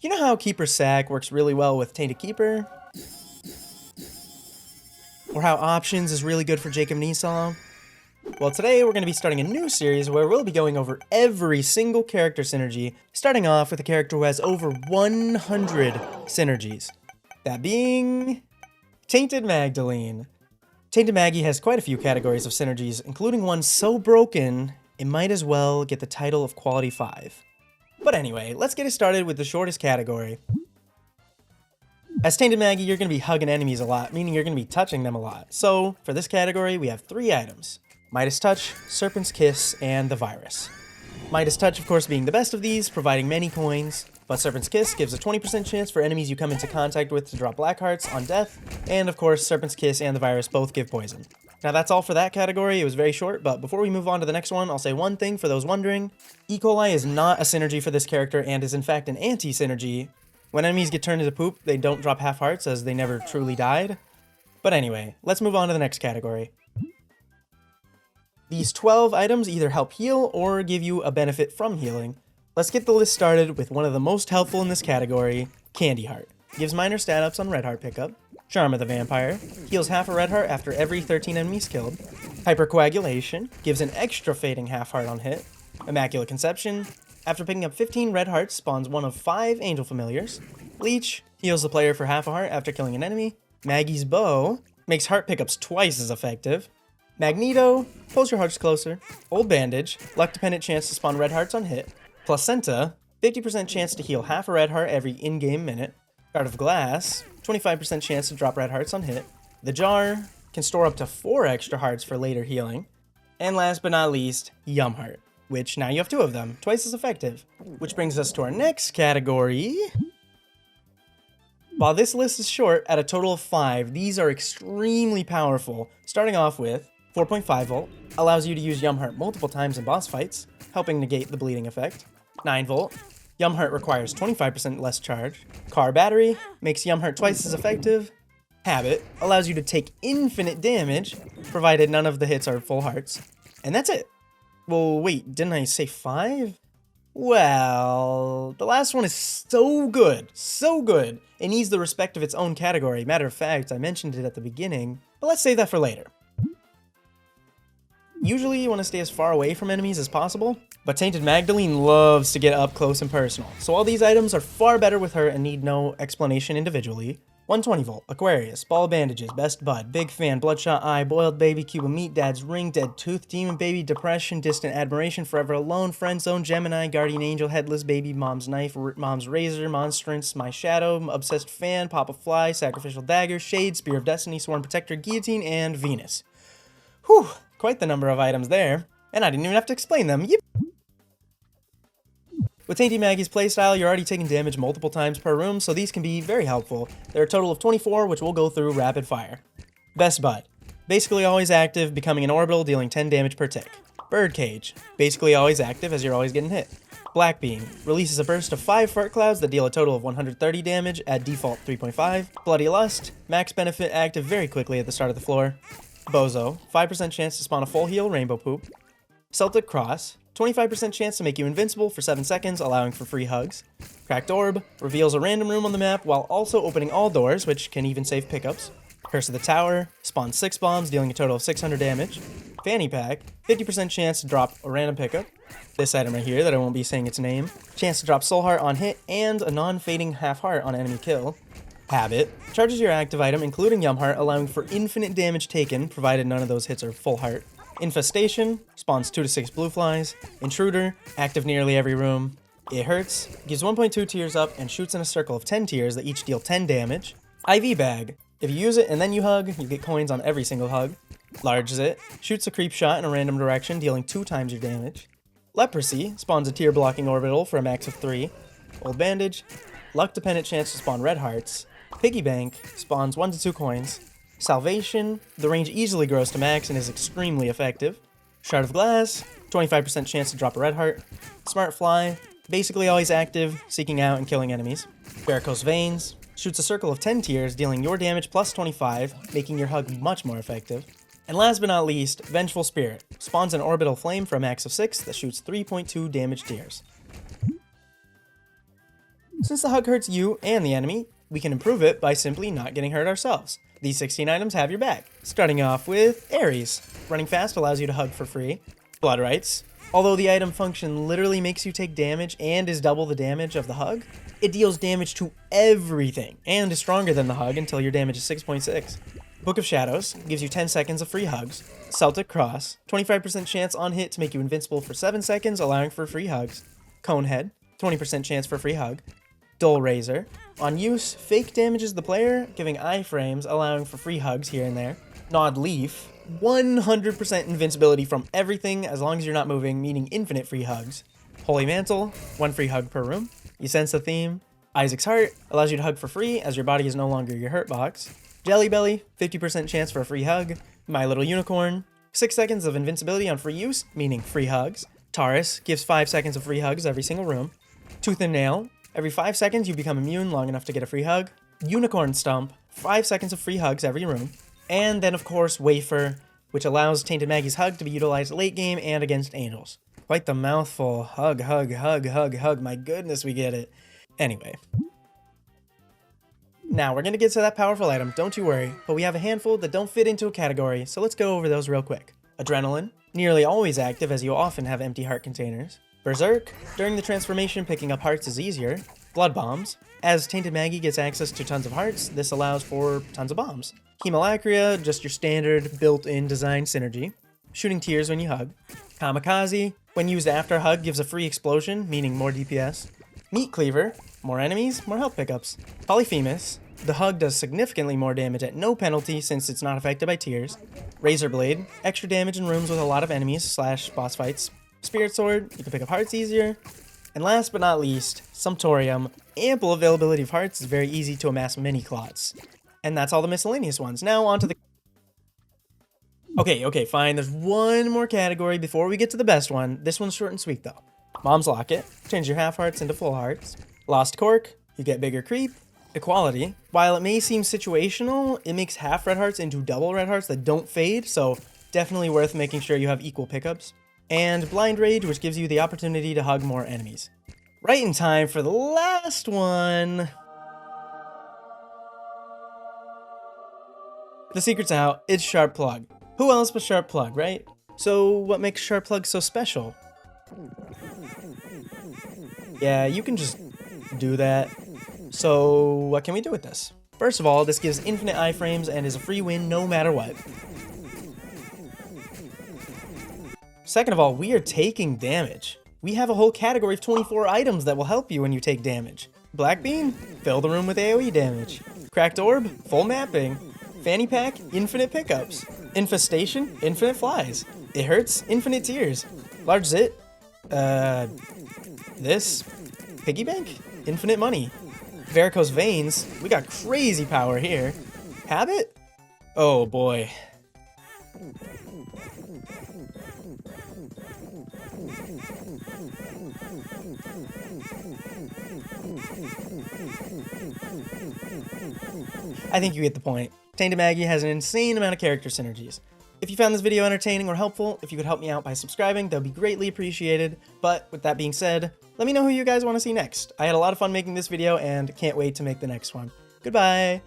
You know how Keeper Sack works really well with Tainted Keeper? Or how Options is really good for Jacob and Esau? Well, today we're going to be starting a new series where we'll be going over every single character synergy, starting off with a character who has over 100 synergies. That being... Tainted Magdalene. Tainted Maggie has quite a few categories of synergies, including one so broken, it might as well get the title of Quality 5. But anyway, let's get it started with the shortest category. As Tainted Maggie, you're going to be hugging enemies a lot, meaning you're going to be touching them a lot. So, for this category, we have 3 items. Midas Touch, Serpent's Kiss, and the Virus. Midas Touch, of course, being the best of these, providing many coins, but Serpent's Kiss gives a 20% chance for enemies you come into contact with to drop black hearts on death, and of course, Serpent's Kiss and the Virus both give poison. Now that's all for that category. It was very short, but before we move on to the next one, I'll say one thing for those wondering. E. coli is not a synergy for this character and is in fact an anti-synergy. When enemies get turned into poop, they don't drop half hearts as they never truly died. But anyway, let's move on to the next category. These 12 items either help heal or give you a benefit from healing. Let's get the list started with one of the most helpful in this category, Candy Heart. Gives minor stat ups on red heart pickup. Charm of the Vampire. Heals half a red heart after every 13 enemies killed. Hypercoagulation. Gives an extra fading half heart on hit. Immaculate Conception. After picking up 15 red hearts, spawns one of 5 angel familiars. Leech. Heals the player for half a heart after killing an enemy. Maggie's Bow. Makes heart pickups twice as effective. Magneto. Pulls your hearts closer. Old Bandage. Luck dependent chance to spawn red hearts on hit. Placenta. 50% chance to heal half a red heart every in-game minute. Shard of Glass. 25% chance to drop red hearts on hit. The Jar. Can store up to 4 extra hearts for later healing. And last but not least, Yum Heart, which now you have 2 of them, twice as effective. Which brings us to our next category. While this list is short, at a total of 5, these are extremely powerful. Starting off with 4.5 volt, allows you to use Yum Heart multiple times in boss fights, helping negate the bleeding effect. 9 volt, Yum Heart requires 25% less charge. Car Battery, makes Yum Heart twice as effective. Habit, allows you to take infinite damage, provided none of the hits are full hearts. And that's it. Well, wait, didn't I say 5? Well, the last one is so good, it needs the respect of its own category. Matter of fact, I mentioned it at the beginning, but let's save that for later. Usually you want to stay as far away from enemies as possible, but Tainted Magdalene loves to get up close and personal, so all these items are far better with her and need no explanation individually. 120 volt, Aquarius, Ball Bandages, Best Bud, Big Fan, Bloodshot Eye, Boiled Baby, Cube of Meat, Dad's Ring, Dead Tooth, Demon Baby, Depression, Distant Admiration, Forever Alone, Friend Zone, Gemini, Guardian Angel, Headless Baby, Mom's Knife, Mom's Razor, Monstrance, My Shadow, Obsessed Fan, Papa Fly, Sacrificial Dagger, Shade, Spear of Destiny, Sworn Protector, Guillotine, and Venus. Whew, quite the number of items there, and I didn't even have to explain them. Yep. With Tainted Maggie's playstyle, you're already taking damage multiple times per room, so these can be very helpful. There are a total of 24, which we'll go through rapid fire. Best Bud. Basically always active, becoming an orbital, dealing 10 damage per tick. Birdcage. Basically always active, as you're always getting hit. Black Beam. Releases a burst of 5 fart clouds that deal a total of 130 damage, at default 3.5. Bloody Lust. Max benefit active very quickly at the start of the floor. Bozo. 5% chance to spawn a full heal rainbow poop. Celtic Cross. 25% chance to make you invincible for 7 seconds, allowing for free hugs. Cracked Orb reveals a random room on the map while also opening all doors, which can even save pickups. Curse of the Tower spawns 6 bombs, dealing a total of 600 damage. Fanny Pack, 50% chance to drop a random pickup. This item right here that I won't be saying its name. Chance to drop Soul Heart on hit and a non-fading half heart on enemy kill. Habit charges your active item, including Yum Heart, allowing for infinite damage taken, provided none of those hits are full heart. Infestation spawns 2 to 6 blue flies. Intruder, active nearly every room. It Hurts gives 1.2 tiers up and shoots in a circle of 10 tiers that each deal 10 damage. IV Bag, if you use it and then you hug, you get coins on every single hug. Large Zit shoots a creep shot in a random direction, dealing 2 times your damage. Leprosy spawns a tier blocking orbital for a max of 3. Old Bandage, luck dependent chance to spawn red hearts. Piggy Bank spawns 1 to 2 coins. Salvation, the range easily grows to max and is extremely effective. Shard of Glass, 25% chance to drop a red heart. Smart Fly, basically always active, seeking out and killing enemies. Varicose Veins, shoots a circle of 10 tiers, dealing your damage plus 25, making your hug much more effective. And last but not least, Vengeful Spirit, spawns an orbital flame for a max of 6 that shoots 3.2 damage tiers. Since the hug hurts you and the enemy, we can improve it by simply not getting hurt ourselves. These 16 items have your back. Starting off with Ares. Running fast allows you to hug for free. Blood Rights. Although the item function literally makes you take damage and is double the damage of the hug, it deals damage to everything and is stronger than the hug until your damage is 6.6. Book of Shadows gives you 10 seconds of free hugs. Celtic Cross, 25% chance on hit to make you invincible for 7 seconds, allowing for free hugs. Conehead, 20% chance for free hug. Dull Razor, on use, fake damages the player, giving iframes, allowing for free hugs here and there. Gnawed Leaf, 100% invincibility from everything as long as you're not moving, meaning infinite free hugs. Holy Mantle, 1 free hug per room. You sense the theme. Isaac's Heart allows you to hug for free as your body is no longer your hurt box. Jelly Belly, 50% chance for a free hug. My Little Unicorn, 6 seconds of invincibility on free use, meaning free hugs. Taurus gives 5 seconds of free hugs every single room. Tooth and Nail, every 5 seconds you become immune long enough to get a free hug. Unicorn Stump, 5 seconds of free hugs every room. And then of course Wafer, which allows Tainted Maggie's hug to be utilized late game and against angels. Quite the mouthful. Hug, hug, hug, hug, hug. My goodness, we get it. Anyway. Now, we're going to get to that powerful item, don't you worry, but we have a handful that don't fit into a category, so let's go over those real quick. Adrenaline, nearly always active as you often have empty heart containers. Berserk, during the transformation picking up hearts is easier. Blood Bombs, as Tainted Maggie gets access to tons of hearts, this allows for tons of bombs. Hemolacria, just your standard built-in design synergy. Shooting Tears when you hug. Kamikaze, when used after hug, gives a free explosion, meaning more DPS. Meat Cleaver, more enemies, more health pickups. Polyphemus, the hug does significantly more damage at no penalty since it's not affected by tears. Razor Blade, extra damage in rooms with a lot of enemies / boss fights. Spirit Sword, you can pick up hearts easier. And last but not least, Sumptorium, ample availability of hearts is very easy to amass many clots. And that's all the miscellaneous ones. Now on to the... Okay, fine. There's one more category before we get to the best one. This one's short and sweet though. Mom's Locket, change your half hearts into full hearts. Lost Cork, you get bigger creep. Equality, while it may seem situational, it makes half red hearts into double red hearts that don't fade, so definitely worth making sure you have equal pickups. And Blind Rage, which gives you the opportunity to hug more enemies. Right in time for the last one. The secret's out, it's Sharp Plug. Who else but Sharp Plug, right? So what makes Sharp Plug so special? Yeah, you can just do that. So what can we do with this? First of all, this gives infinite iframes and is a free win no matter what. Second of all, we are taking damage. We have a whole category of 24 items that will help you when you take damage. Black Bean, fill the room with AoE damage. Cracked Orb, full mapping. Fanny Pack, infinite pickups. Infestation, infinite flies. It Hurts, infinite tears. Large Zit, this. Piggy Bank, infinite money. Varicose Veins, we got crazy power here. Habit? Oh boy. I think you get the point. Tainted Maggie has an insane amount of character synergies. If you found this video entertaining or helpful, if you could help me out by subscribing, that would be greatly appreciated. But with that being said, let me know who you guys want to see next. I had a lot of fun making this video and can't wait to make the next one. Goodbye!